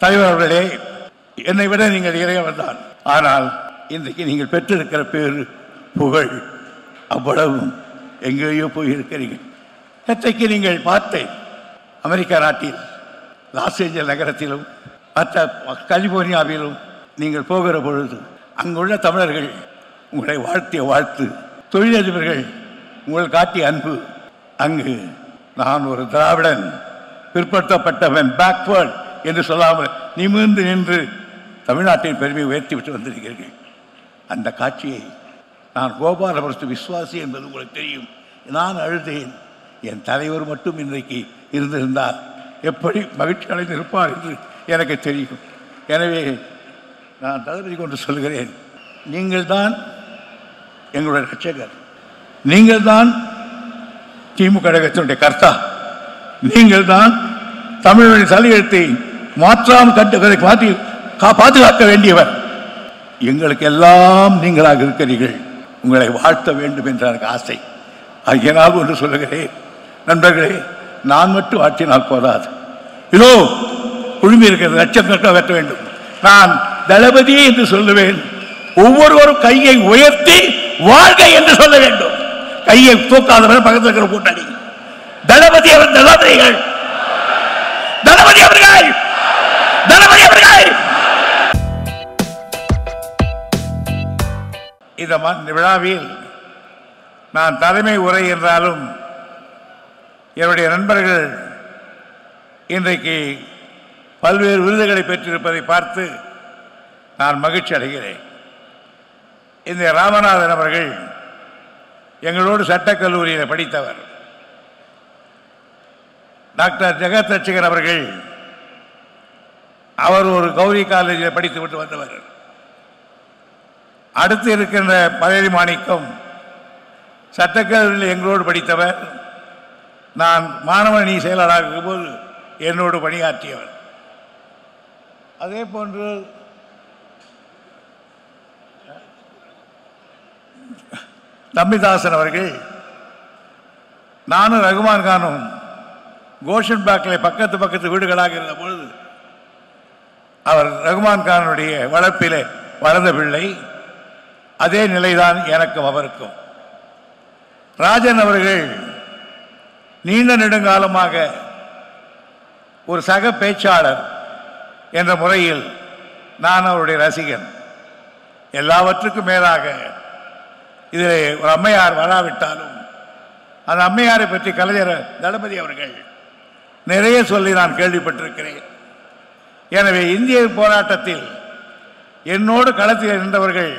தலைவர் அவர்களே, என்னை விட நீங்கள் இறையவர் தான். ஆனால் இன்றைக்கு நீங்கள் பெற்றிருக்கிற பேரு புகழ் அவ்வளவு எங்கேயோ போயிருக்கிறீர்கள். நேற்றைக்கு நீங்கள் பார்த்தேன், அமெரிக்கா நாட்டில் லாஸ் ஏஞ்சல் நகரத்திலும் மற்ற கலிபோர்னியாவிலும் நீங்கள் போகிற பொழுது அங்குள்ள தமிழர்கள் உங்களை வாழ்த்திய வாழ்த்து, தொழிலதிபர்கள் உங்கள் காட்டிய அன்பு, அங்கு நான் ஒரு திராவிடன், பிற்படுத்தப்பட்டவன், பேக்வர்ட் என்று சொல்லாமல் நிமிர்ந்து நின்று தமிழ்நாட்டின் பெருமையை உயர்த்தி விட்டு வந்திருக்கிறீர்கள். அந்த காட்சியை நான் கோபாலபுரத்து விசுவாசி என்பது உங்களுக்கு தெரியும். நான் அழுதேன். என் தலைவர் மட்டும் இன்றைக்கு இருந்திருந்தால் எப்படி மகிழ்ச்சி அடைந்திருப்பார் என்று எனக்கு தெரியும். எனவே நான் தளபதி கொண்டு சொல்கிறேன், நீங்கள் தான் எங்களுடைய ரட்சகர், நீங்கள் தான் திமுக கழகத்தினுடைய கர்த்தா, நீங்கள் தான் தமிழனுடைய தலையெழுத்தை மாற்றாமல் மாற்றி பாதுகாக்க வேண்டியவர். எங்களுக்கு எல்லாம் நீங்களாக இருக்கிறீர்கள். உங்களை வாழ்த்த வேண்டும் என்ற எனக்கு ஆசை. அதனால் ஒன்று சொல்லுகிறேன், நண்பர்களே, நான் மட்டும் ஆற்றினால் போதாது. இதோ குழுமி இருக்கிறது, லட்சக்கணக்காக வெட்ட வேண்டும். நான் தளபதி என்று சொல்லுவேன். ஒவ்வொருவரும் கையை உயர்த்தி வாழ்க என்று சொல்ல வேண்டும். கையை தூக்காதவர்கள் பக்கத்தில் இருக்கிற கூட்டணி. தளபதி அவர், தளபதிகள், தளபதி அவர்கள், தளபதி அவர்கள். இந்த விழாவில் நான் தலைமை உரை என்றாலும் என்னுடைய நண்பர்கள் இன்றைக்கு பல்வேறு விருதுகளை பெற்றிருப்பதை பார்த்து நான் மகிழ்ச்சி அடைகிறேன். இந்த ராமநாதன் அவர்கள் எங்களோடு சட்டக்கல்லூரியில் படித்தவர். டாக்டர் ஜெகத் ரட்சகர் அவர்கள், அவர் ஒரு கௌரி காலேஜில் படித்து விட்டு வந்தவர். அடுத்து இருக்கின்ற பழனி மாணிக்கம் சட்டக்கல்லூரியில் எங்களோடு படித்தவர். நான் மாணவணி செயலாளராக இருக்கும்போது என்னோடு பணியாற்றியவர். அதே போன்று தம்பிதாசன் அவர்கள், நானும் ரகுமான் கானும் கோஷன் பேக்கில் பக்கத்து வீடுகளாக இருந்த பொழுது அவர் ரகுமான் கானுடைய வளர்ப்பிலே வளர்ந்த பிள்ளை. அதே நிலைதான் எனக்கும் அவருக்கும். ராஜன் அவர்கள் நீண்ட நெடுங்காலமாக ஒரு சக பேச்சாளர் என்ற முறையில் நான் அவருடைய ரசிகன். எல்லாவற்றுக்கும் மேலாக இதில் ஒரு அம்மையார் வராவிட்டாலும் அந்த அம்மையாரை பற்றி கலைஞர் தளபதி அவர்கள் நிறைய சொல்லி நான் கேள்விப்பட்டிருக்கிறேன். எனவே இந்திய போராட்டத்தில் என்னோடு களத்தில் நின்றவர்கள்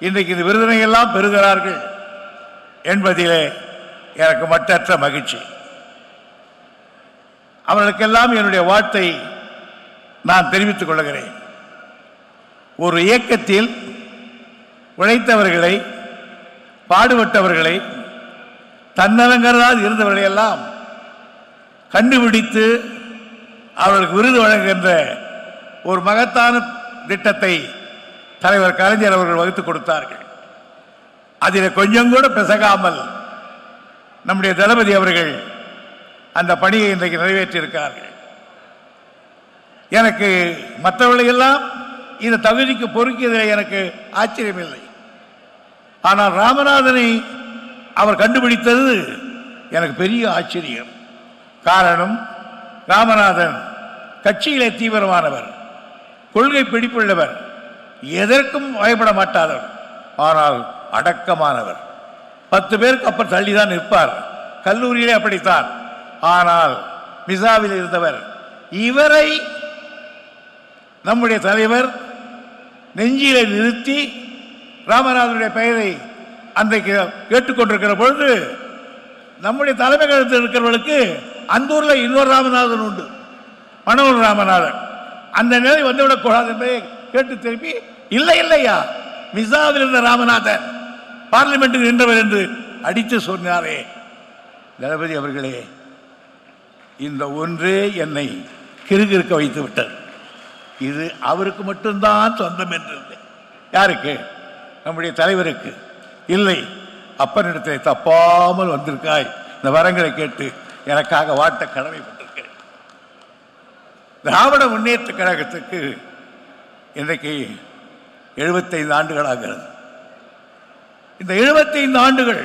இன்றைக்கு இந்த விருதினை எல்லாம் பெறுகிறார்கள் என்பதிலே எனக்கு மட்டற்ற மகிழ்ச்சி. அவர்களுக்கெல்லாம் என்னுடைய வாழ்த்தை நான் தெரிவித்துக் கொள்கிறேன். ஒரு இயக்கத்தில் உழைத்தவர்களை, பாடுபட்டவர்களை, தன்னலங்கரால் இருந்தவர்களை எல்லாம் கண்டுபிடித்து அவர்களுக்கு விருது வழங்குகின்ற ஒரு மகத்தான திட்டத்தை தலைவர் கலைஞர் அவர்கள் வகுத்து கொடுத்தார்கள். அதில் கொஞ்சம் கூட பிசகாமல் நம்முடைய தளபதி அவர்கள் அந்த பணியை இன்றைக்கு நிறைவேற்றியிருக்கிறார்கள். எனக்கு மற்றவர்களையெல்லாம் இந்த தகுதிக்கு பொறுக்கியதில் எனக்கு ஆச்சரியமில்லை. ஆனால் ராமநாதனை அவர் கண்டுபிடித்தது எனக்கு பெரிய ஆச்சரியம். காரணம், ராமநாதன் கட்சியிலே தீவிரமானவர், கொள்கை பிடிப்புள்ளவர், எதற்கும் பயப்பட மாட்டாதவர், ஆனால் அடக்கமானவர். 10 பேருக்கு அப்புறம் தள்ளிதான் நிற்பார். கல்லூரியிலே அப்படித்தான். ஆனால் மிசாவில் இருந்தவர். இவரை நம்முடைய தலைவர் நெஞ்சிலே நிறுத்தி ராமநாதனுடைய பெயரை அன்றைக்கு கேட்டுக்கொண்டிருக்கிற பொழுது நம்முடைய தலைமை கழகத்தில் இருக்கிறவர்களுக்கு அந்த ஊரில் இன்னொரு ராமநாதன் உண்டு, மனோகர் ராமநாதன். அந்த நிலை வந்துவிடக்கூடாது என்பதை கேட்டு திருப்பி, இல்லை இல்லையா, மிசாவில் இருந்த ராமநாதன் பார்லிமெண்ட்டுக்கு நின்றவர் என்று அடித்து சொன்னாரே. தளபதி அவர்களே, இந்த ஒன்றே என்னை கிறுகிறுக்க வைத்து விட்டது. இது அவருக்கு மட்டும்தான் சொந்தம் என்று. யாருக்கு? நம்முடைய தலைவருக்கு. இல்லை, அப்பனிடத்தில் தப்பாமல் வந்திருக்காய், இந்த வரங்களை கேட்டு எனக்காக வாட்ட கடமைப்பட்டிருக்கிறேன். திராவிட முன்னேற்ற கழகத்துக்கு இன்றைக்கு 75 ஆண்டுகள் ஆகிறது. இந்த 75 ஆண்டுகள்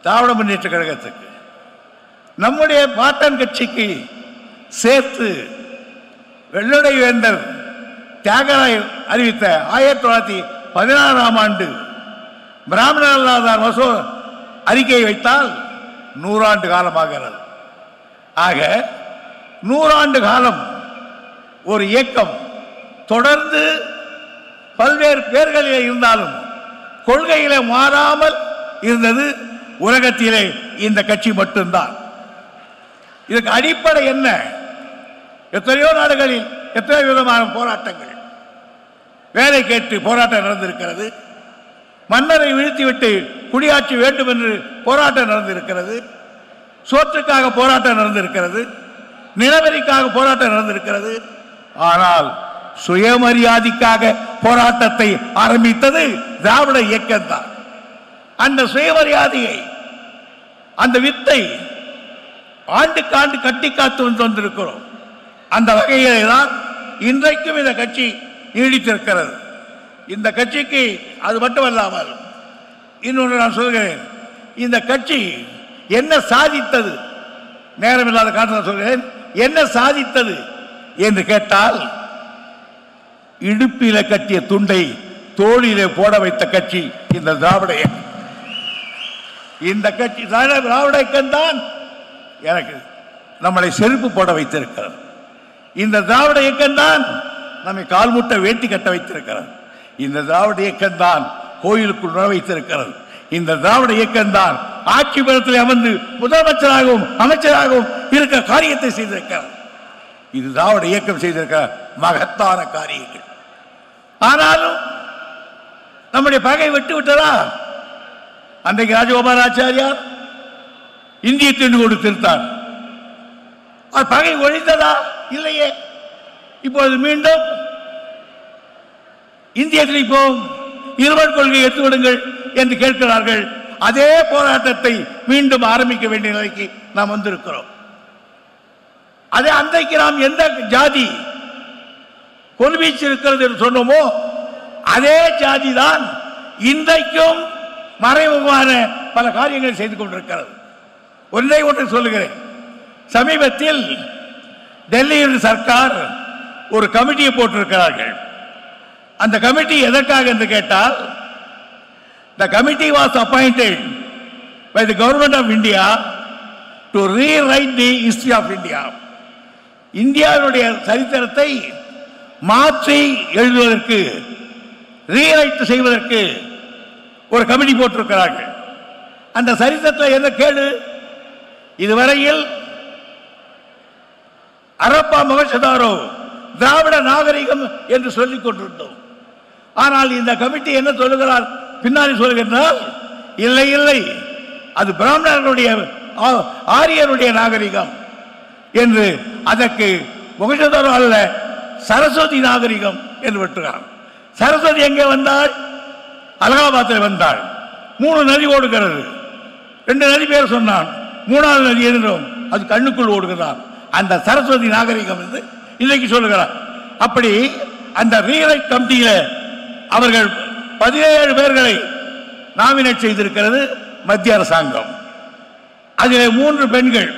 திராவிட முன்னேற்ற கழகத்துக்கு நம்முடைய பாட்டன் கட்சிக்கு சேர்த்து வெள்ளடை வேந்தர் தியாகராய் அறிவித்த 1916ஆம் ஆண்டு பிராமணர் அல்லாதார் மசோ அறிக்கையை வைத்தால் 100 ஆண்டு காலமாகிறது. ஆக 100 ஆண்டு காலம் ஒரு இயக்கம் தொடர்ந்து பல்வேறு பேர்களிலே இருந்தாலும் கொள்கையிலே மாறாமல் இருந்தது உலகத்திலே இந்த கட்சி மட்டும்தான். இதுக்கு அடிப்படை என்ன? எத்தனையோ நாடுகளில் எத்தனை விதமான போராட்டங்கள், வேலை கேட்டு போராட்டம் நடந்திருக்கிறது, மன்னரை வீழ்த்திவிட்டு குடியாட்சி வேண்டும் என்று போராட்டம் நடந்திருக்கிறது, சோற்றுக்காக போராட்டம் நடந்திருக்கிறது, நிலவரிக்காக போராட்டம் நடந்திருக்கிறது. ஆனால் சுயமரியாதைக்காக போராட்டத்தை ஆரம்பித்தது திராவிட இயக்கம் தான். அந்த சுயமரியாதையை, அந்த வித்தை ஆண்டுக்காண்டு கட்டி காத்து வந்திருக்கிறோம். அந்த வகையிலே தான் இன்றைக்கும் இந்த கட்சி நீடித்திருக்கிறது. இந்த கட்சிக்கு அது மட்டுமல்லாமல் இன்னொன்று நான் சொல்கிறேன், இந்த கட்சி என்ன சாதித்தது, நேரமில்லாத காரணம் சொல்கிறேன், என்ன சாதித்தது என்று கேட்டால், இடுப்பில கட்டிய துண்டை தோளிலே போட வைத்த கட்சி இந்த திராவிட இயக்கம். இந்த கட்சி திராவிட இயக்கம் தான் எனக்கு நம்மளை செருப்பு போட வைத்திருக்கிறது. இந்த திராவிட இயக்கம் தான் நம்மை கால்முட்டை வேட்டி கட்ட வைத்திருக்கிறது. இந்த திராவிட இயக்கம் தான் கோயிலுக்குள் நுழ வைத்திருக்கிறது. இந்த திராவிட இயக்கம் தான் ஆட்சி பீடத்தில் அமர்ந்து முதலமைச்சராகவும் அமைச்சராகவும் இருக்க காரியத்தை செய்திருக்கிறது. இது திராவிட இயக்கம் செய்திருக்கிற மகத்தான காரியங்கள். ஆனாலும் நம்முடைய பகை விட்டு விட்டதா? அன்றைக்கு ராஜகோபாலாச்சாரியார் இந்திய திண்டு கொடுத்திருந்தார். பகை ஒழிந்ததா? இல்லையே. இப்பொழுது மீண்டும் இந்தியத்தில் இப்போ இருவர் கொள்கை எடுத்துவிடுங்கள் என்று கேட்கிறார்கள். அதே போராட்டத்தை மீண்டும் ஆரம்பிக்க வேண்டிய நிலைக்கு நாம் வந்திருக்கிறோம். அதே அன்றைக்கு நாம் எந்த ஜாதி கொள்வீச்சு இருக்கிறது என்று சொன்னோமோ அதே ஜாதி தான் இன்றைக்கும் மறைமுகமான பல காரியங்களை செய்து கொண்டிருக்கிறது. ஒன்றை ஒன்று சொல்லுகிறேன். சமீபத்தில் டெல்லியில் சர்க்கார் ஒரு கமிட்டியை போட்டிருக்கிறார்கள். அந்த கமிட்டி எதற்காக என்று கேட்டால், the committee was appointed by the government of India to rewrite the history of India. இந்தியாவுடைய சரித்திரத்தை மாற்றி எழுதுவதற்கு, ரீரைட் செய்வதற்கு ஒரு கமிட்டி போட்டிருக்கிறார்கள். அந்த சரித்திரத்தில் என்ன கேடு? இதுவரையில் அரப்பா மொஹஞ்சதாரோ திராவிட நாகரிகம் என்று சொல்லிக் கொண்டிருந்தோம். ஆனால் இந்த கமிட்டி என்ன சொல்லுகிறார்? பின்னாடி சொல்லுகிறார், இல்லை இல்லை, அது பிராமணர்களுடைய ஆரியருடைய நாகரிகம் என்று. அதற்கு மொஹஞ்சதாரோ அல்ல, சரஸ்வதி நாகரிகம் என்று விட்டுறார். சரஸ்வதி எங்கே வந்தாள்? அலகாபாத்தில் வந்தாள். 3 நதி ஓடுகிறது. 2 நதி பேர் சொன்னான், 3வது நதி எதுவும் அது கண்ணுக்குள் ஓடுகிறார். அந்த சரஸ்வதி நாகரிகம் என்று இன்னைக்கு சொல்லுகிறார். அப்படி அந்த ரீரைட் கமிட்டியில அவர்கள் 17 பேர்களை நாமினேட் செய்திருக்கிறது மத்திய அரசாங்கம். அதில் 3 பெண்கள்,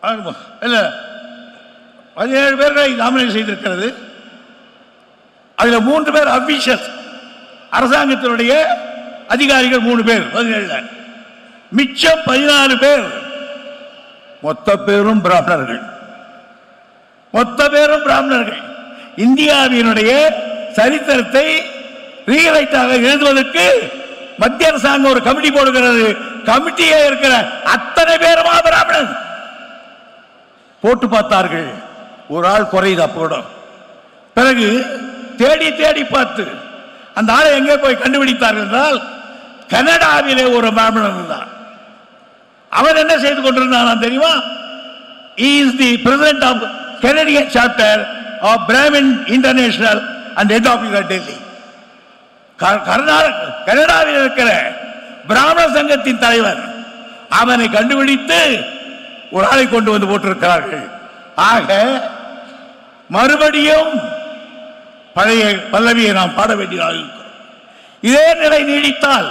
17 பேர்களை நாமினேட் செய்திருக்கிறது. அதில் 3 பேர் அபிஷியல்ஸ், அரசாங்கத்தினுடைய அதிகாரிகள் 3 பேர் 17. மிச்சம் 14 பேர் மொத்த பேரும் பிராமணர்கள். மொத்த பேரும் பிராமணர்கள். இந்தியாவினுடைய சரித்திரத்தை ரீரைட்டாக எழுதுவதற்கு மத்திய அரசாங்கம் ஒரு கமிட்டி போடுகிறது. கமிட்டியே இருக்கிற அத்தனை பேருமா பிராமணன். போட்டு பார்த்தார்கள், ஒரு ஆள் குறையுது. அப்போட பிறகு தேடி தேடி பார்த்து அந்த ஆளை எங்கே போய் கண்டுபிடித்தார்கள் என்றால், கனடாவிலே ஒரு பிராமணன் இருந்தான். அவர் என்ன செய்து கொண்டிருந்தான் தெரியுமா? He is the president of Canadian chapter of Brahmin International and head office at Delhi. கனடாவில் இருக்கிற பிராமண சங்கத்தின் தலைவர். அவனை கண்டுபிடித்து ஒரு ஆளை கொண்டு வந்து போட்டிருக்கிறார்கள். ஆக மறுபடியும் பழைய பல்லவியை நாம் பாட வேண்டியதாக இருக்கிறோம். இதே நிலை நீடித்தால்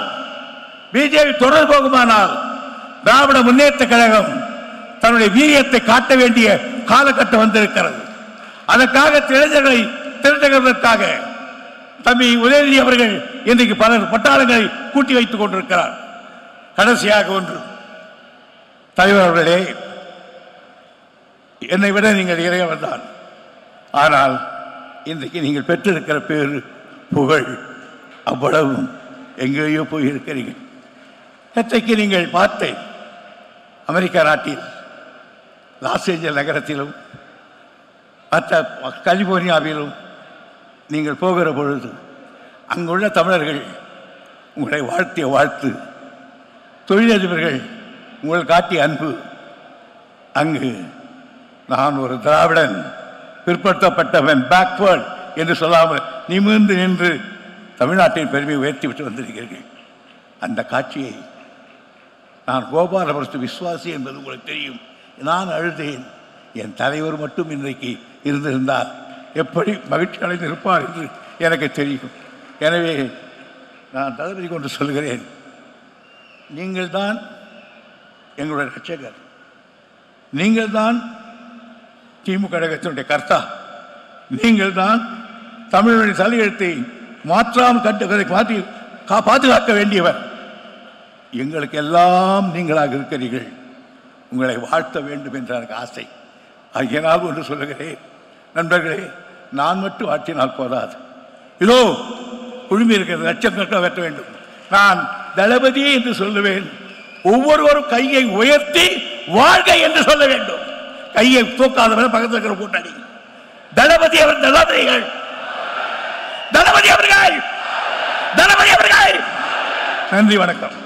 பிஜேபி தொடர்ந்து போகுமானால் திராவிட முன்னேற்ற கழகம் தன்னுடைய வீரியத்தை காட்ட வேண்டிய காலகட்டம் வந்திருக்கிறது. அதற்காக இளைஞர்களை திரட்டுவதற்காக தம்பி உதயநிதி அவர்கள் இன்றைக்கு பல பட்டாளங்களை கூட்டி வைத்துக் கொண்டிருக்கிறார். கடைசியாக ஒன்று, தலைவர் அவர்களே, என்னை விட நீங்கள் இறையவர் தான். ஆனால் இன்றைக்கு நீங்கள் பெற்றிருக்கிற பேரு புகழ் அவ்வளவும் எங்கேயோ போயிருக்கிறீர்கள். நேற்றைக்கு நீங்கள் பார்த்தேன், அமெரிக்கா நாட்டில் லாஸ் ஏஞ்சல் நகரத்திலும் மற்ற கலிபோர்னியாவிலும் நீங்கள் போகிற பொழுது அங்குள்ள தமிழர்கள் உங்களை வாழ்த்திய வாழ்த்து, தொழிலதிபர்கள் உங்கள் காட்டிய அன்பு, அங்கு நான் ஒரு திராவிடன், பிற்படுத்தப்பட்டவன், பேக்வேர்ட் என்று சொல்லாமல் நிமிர்ந்து நின்று தமிழ்நாட்டின் பெருமையை உயர்த்தி விட்டு வந்திருக்கிறீர்கள். அந்த காட்சியை நான் கோபாலபுரத்து விசுவாசி என்பது உங்களுக்கு தெரியும். நான் அழுதேன். என் தலைவர் மட்டும் இன்றைக்கு இருந்திருந்தால் எப்படி மகிழ்ச்சி அடைந்து இருப்பார் என்று எனக்கு தெரியும். எனவே நான் தளபதி கொண்டு சொல்கிறேன், நீங்கள் தான் எங்களுடைய ரட்சகர், நீங்கள் தான் திமுக கழகத்தினுடைய கர்த்தா, நீங்கள் தான் தமிழுடைய தலையெழுத்தை மாற்றாமல் மாற்றி பாதுகாக்க வேண்டியவர். எங்களுக்கு எல்லாம் நீங்களாக இருக்கிறீர்கள். உங்களை வாழ்த்த வேண்டும் என்ற எனக்கு ஆசை. அதனால் ஒன்று சொல்லுகிறேன், நண்பர்களே, நான் மட்டும் வாழ்த்தினால் போதாது. இதோ குழுமி இருக்கிறது, லட்சக்கணக்காக வெட்ட வேண்டும். நான் தளபதி என்று சொல்லுவேன். ஒவ்வொருவரும் கையை உயர்த்தி வாழ்க என்று சொல்ல வேண்டும். கையை தூக்காதவரை பக்கத்தில் இருக்கிற கூட்டாளி தளபதி அவர், தளபதிகள், தளபதி அவர்கள், தளபதி அவர்கள். நன்றி, வணக்கம்.